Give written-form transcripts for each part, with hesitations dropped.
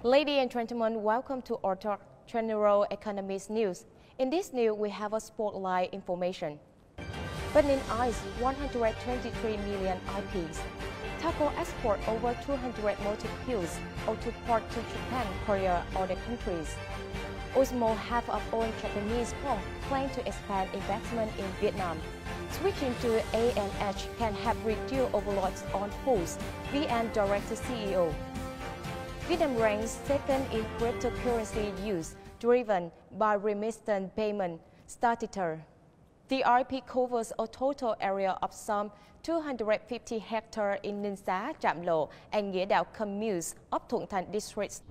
Ladies and gentlemen, welcome to our General Economics News. In this news, we have a spotlight information. Benin eyes 123 million eyepiece. Taco export over 200 molecules to port to Japan, Korea, other countries. Osmo have a own Japanese firm plan to expand investment in Vietnam. Switching to ANH can have reduced overloads on foods, VN Director CEO. Vietnam ranks second in cryptocurrency use, driven by remittance payment statutory. The RP covers a total area of some 250 hectares in Ninh Xá, Trạm Lộ, and Nghĩa Đào communes of Thuận Thành districts.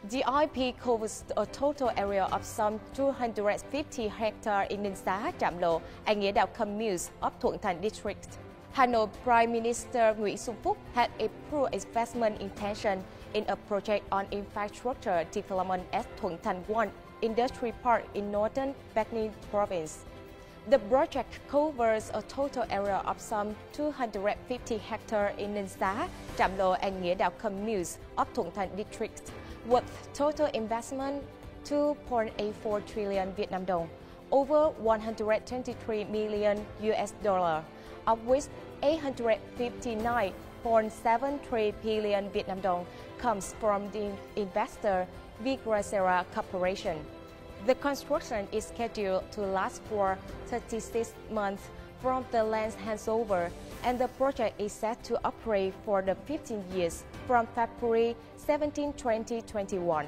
The IP covers a total area of some 250 hectares in Ninh Xá, Trạm Lộ, and Nghĩa Đào communes of Thuận Thành district. Hanoi Prime Minister Nguyễn Xuân Phúc had approved investment intention in a project on infrastructure development at Thuận Thành 1 Industry Park in northern Bắc Ninh province. The project covers a total area of some 250 hectares in Ninh Xá, Trạm Lộ, and Nghĩa Đào communes of Thuận Thành district, with total investment 2.84 trillion Vietnam dong, over 123 million US dollar, of which 859.73 billion Vietnam dong comes from the investor Vigracera Corporation. The construction is scheduled to last for 36 months from the land handover, and the project is set to operate for the 15 years from February 17, 2021.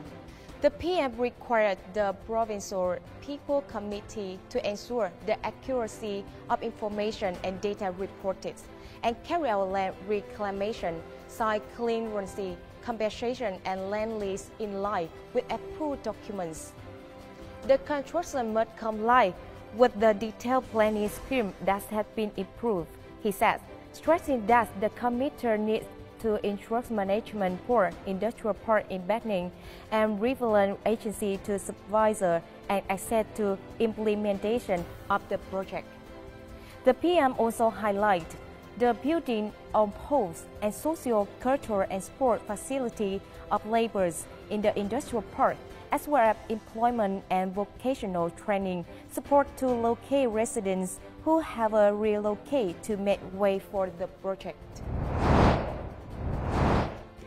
The PM required the Provincial People Committee to ensure the accuracy of information and data reported, and carry out land reclamation, site clearances, compensation, and land lease in line with approved documents. The construction must comply with the detailed planning scheme that has been approved, he said, stressing that the committee needs to ensure management for industrial park in Bắc Ninh and relevant agency to supervise and access to implementation of the project. The PM also highlighted the building of homes and social, cultural, and sport facility of laborers in the industrial park, as well as employment and vocational training support to local residents who have relocated to make way for the project.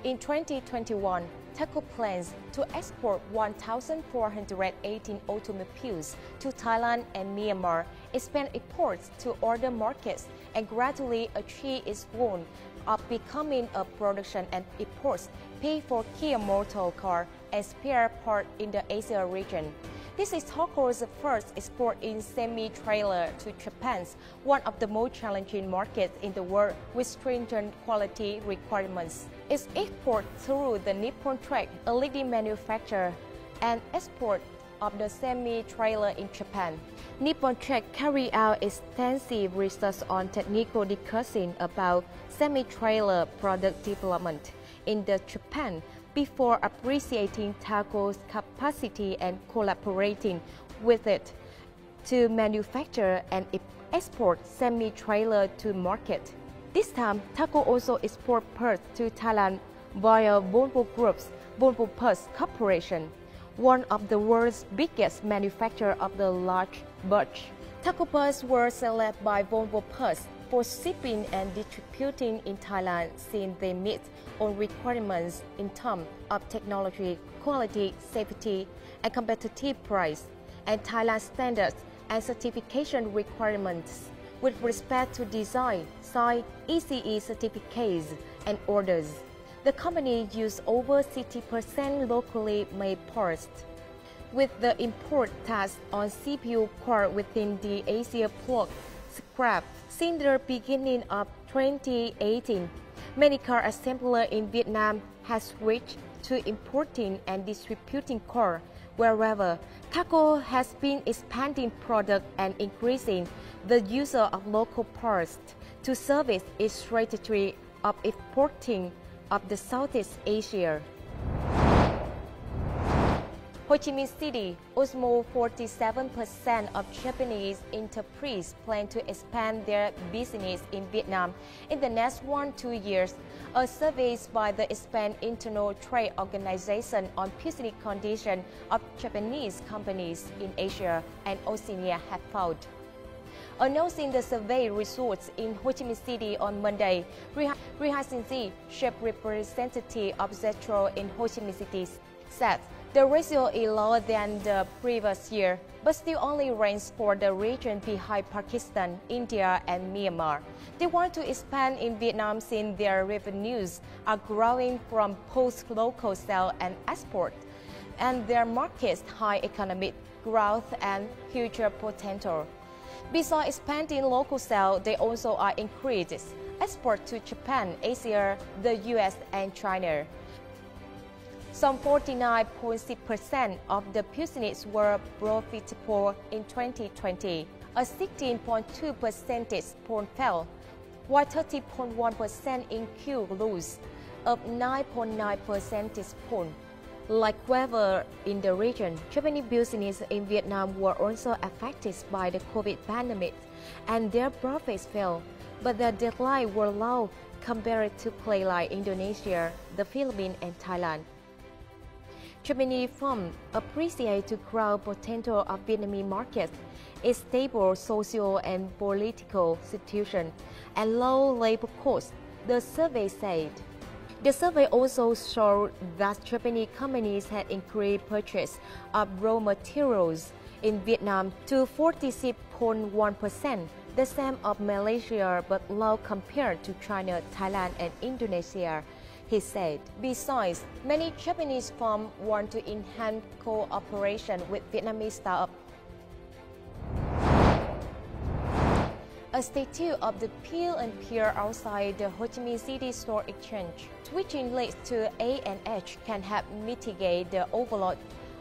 In 2021, TACO plans to export 1,418 automobiles to Thailand and Myanmar, expand exports to other markets, and gradually achieve its goal of becoming a production and exports pay for Kia motor car and spare parts in the Asia region. This is TACO's first export in semi-trailer to Japan, one of the most challenging markets in the world with stringent quality requirements. Its export through the Nippon Truck, a leading manufacturer, and export of the semi-trailer in Japan. Nippon Truck carried out extensive research on technical discussion about semi-trailer product development in Japan before appreciating TACO's capacity and collaborating with it to manufacture and export semi-trailer to market. This time, TACO also export parts to Thailand via Volvo Group's Volvo Parts Corporation, one of the world's biggest manufacturers of the large batch. TACO parts were selected by Volvo Parts for shipping and distributing in Thailand since they meet all requirements in terms of technology, quality, safety, and competitive price, and Thailand standards and certification requirements with respect to design, size, ECE certificates, and orders. The company used over 60% locally made parts, with the import tax on CPU core within the Asia Bloc scrapped since the beginning of 2018. Many car assemblers in Vietnam have switched to importing and distributing core. Wherever, TACO has been expanding product and increasing the use of local parts to service its strategy of exporting of the Southeast Asia. Ho Chi Minh City, almost 47% of Japanese enterprises plan to expand their business in Vietnam in the next 1-2 years. A survey by the Expand International Trade Organization on business conditions of Japanese companies in Asia and Oceania has found. Announcing the survey results in Ho Chi Minh City on Monday, Rihai Sinzi, chief representative of Zetro in Ho Chi Minh City, said the ratio is lower than the previous year, but still only ranks for the region behind Pakistan, India, and Myanmar. They want to expand in Vietnam since their revenues are growing from both local sales and export, and their market's high economic growth and future potential. Besides expanding local sales, they also are increasing export to Japan, Asia, the US, and China. Some 49.6% of the business were profitable in 2020, a 16.2 percentage point fell, while 30.1% in Q lose, up 9.9 percentage point. Like wherever in the region, Japanese business in Vietnam were also affected by the COVID pandemic, and their profits fell, but the decline were low compared to places like Indonesia, the Philippines, and Thailand. Japanese firms appreciate the growth potential of Vietnamese markets, its stable social and political situation, and low labor costs, the survey said. The survey also showed that Japanese companies had increased purchase of raw materials in Vietnam to 46.1%, the same of Malaysia but low compared to China, Thailand, and Indonesia, he said. Besides, many Japanese firms want to enhance cooperation with Vietnamese startups. A statue of the Peel and Pier outside the Ho Chi Minh City Stock Exchange, switching leads to A&H can help mitigate the overload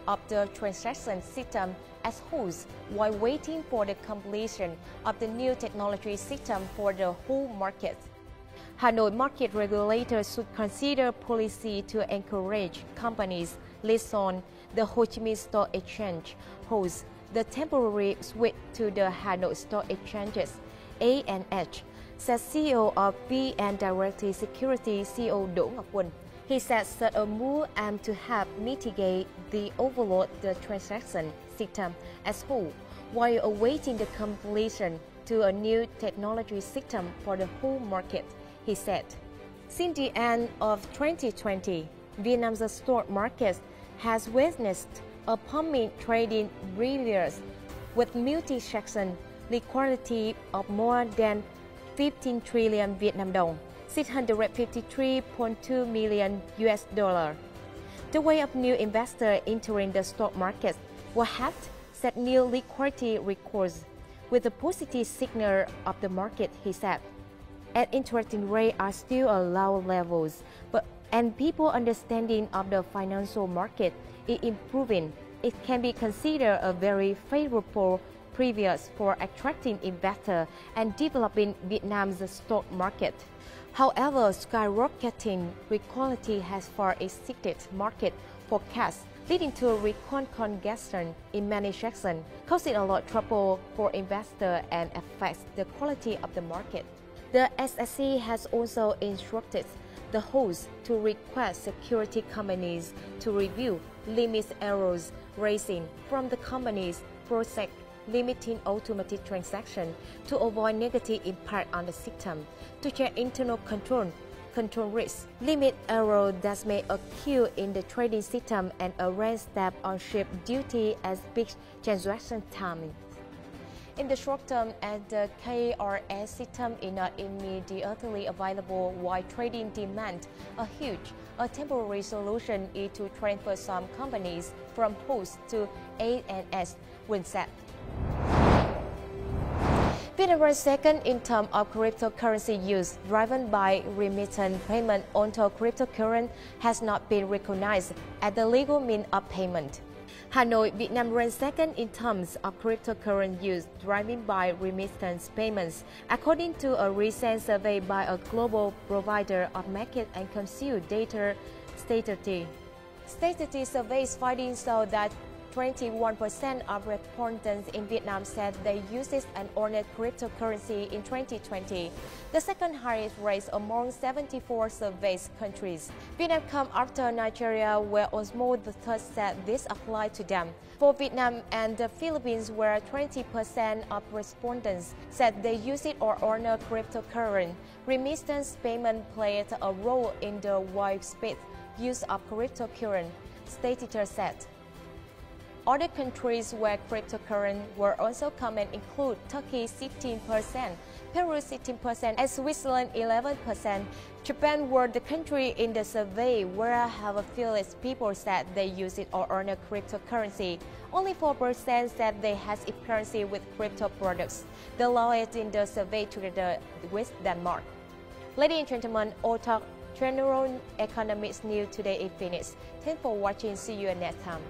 of the transaction system as wholes while waiting for the completion of the new technology system for the whole market. Hanoi market regulators should consider policy to encourage companies listed on the Ho Chi Minh Stock Exchange host the temporary switch to the Hanoi Stock Exchanges. A&H, said CEO of VN Direct Security CEO Đỗ Ngọc Quỳnh. He said such a move aimed to help mitigate the overload the transaction system as whole, while awaiting the completion to a new technology system for the whole market, he said. Since the end of 2020, Vietnam's stock market has witnessed a pumping trading previous with multi-section liquidity of more than 15 trillion Vietnam dong, $653.2 million US. The way of new investors entering the stock market will have set new liquidity records with a positive signal of the market, he said. And interest rates are still at low levels, and people understanding of the financial market is improving. It can be considered a very favorable previous for attracting investors and developing Vietnam's stock market. However, skyrocketing liquidity has far exceeded market forecasts, leading to a record congestion in many sections, causing a lot of trouble for investors and affects the quality of the market. The SSC has also instructed the host to request security companies to review limit errors raising from the company's project limiting automatic transactions to avoid negative impact on the system, to check internal control risks, limit errors that may occur in the trading system, and arrange staff on ship duty as peak transaction time. In the short term, as the KRS system is not immediately available while trading demand a temporary solution is to transfer some companies from host to A&S, Quỳnh said. Vietnam ranks second in terms of cryptocurrency use, driven by remittance payment, although cryptocurrency has not been recognized as the legal means of payment. Hanoi, Vietnam ranks second in terms of cryptocurrency use, driven by remittance payments, according to a recent survey by a global provider of market and consumer data, Statity. Statistics surveys findings show that 21% of respondents in Vietnam said they used an ordinary cryptocurrency in 2020, the second highest rate among 74 surveyed countries. Vietnam comes after Nigeria, where almost the third said this applied to them. For Vietnam and the Philippines, where 20% of respondents said they use it or honor cryptocurrency, remittance payment played a role in the widespread use of cryptocurrency, statistics said. Other countries where cryptocurrency were also common include Turkey 16%, Peru 16%, and Switzerland 11%. Japan were the country in the survey where half of fearless people said they use it or honor cryptocurrency. Only 4% said they had experience with crypto products, the lowest in the survey together with Denmark. Ladies and gentlemen, all talk general economics news today is finished. Thanks for watching. See you next time.